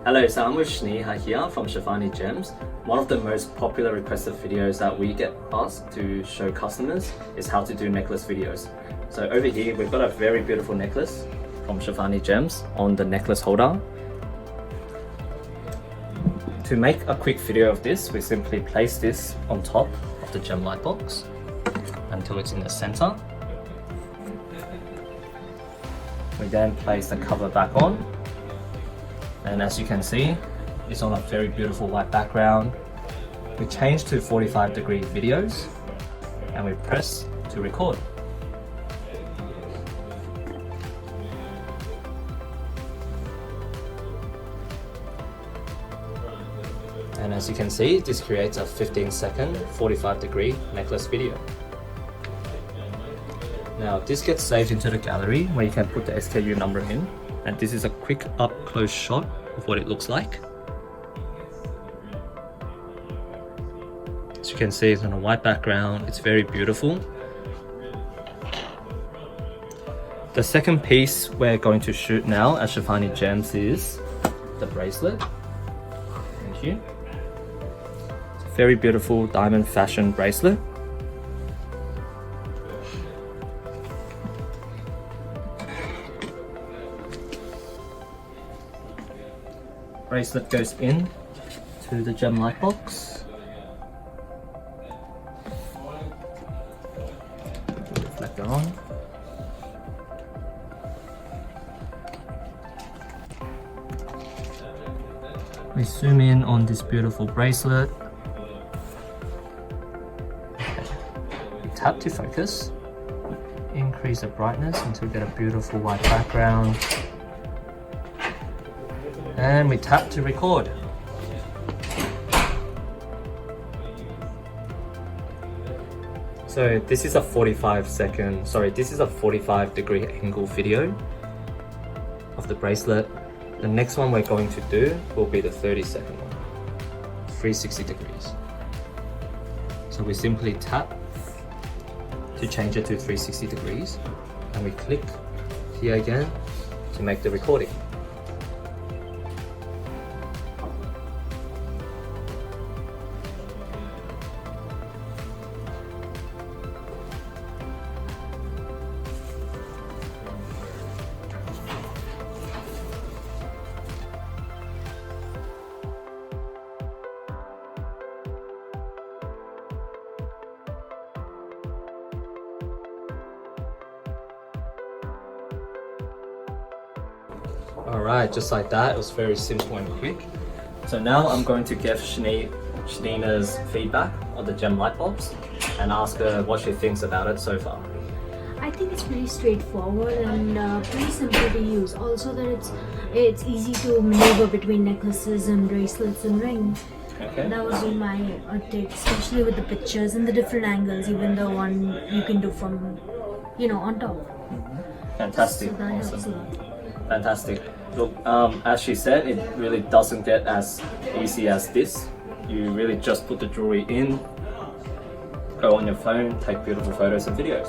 Hello, so I'm with Sneha here from Shivani Gems. One of the most popular requested videos that we get asked to show customers is how to do necklace videos. So over here, we've got a very beautiful necklace from Shivani Gems on the necklace holder. To make a quick video of this, we simply place this on top of the GemLightbox until it's in the center. We then place the cover back on, and as you can see, it's on a very beautiful white background. We change to 45-degree videos and we press to record. And as you can see, this creates a 15-second 45-degree necklace video. Now this gets saved into the gallery where you can put the SKU number in, and this is a quick up-close shot of what it looks like. As you can see, it's on a white background, it's very beautiful. The second piece we're going to shoot now at Shivani Gems is the bracelet. Thank you. It's a very beautiful diamond fashion bracelet. Bracelet goes in to the GemLightbox. Reflector on. We zoom in on this beautiful bracelet. We tap to focus. Increase the brightness until we get a beautiful white background. And we tap to record. So this is a 45-degree angle video of the bracelet. The next one we're going to do will be the 30-second one, 360 degrees. So we simply tap to change it to 360 degrees, and we click here again to make the recording. Alright, just like that, it was very simple and quick. So now I'm going to give Shnina's feedback on the GemLightbox and ask her what she thinks about it so far. I think it's pretty straightforward and pretty simple to use. Also that it's easy to maneuver between necklaces and bracelets and rings. Okay. That would be my take, especially with the pictures and the different angles, even the one you can do from, on top. Fantastic. So that helps a Awesome. lot. Fantastic. Look, as she said, it really doesn't get as easy as this. You really just put the jewelry in, go on your phone, take beautiful photos and videos.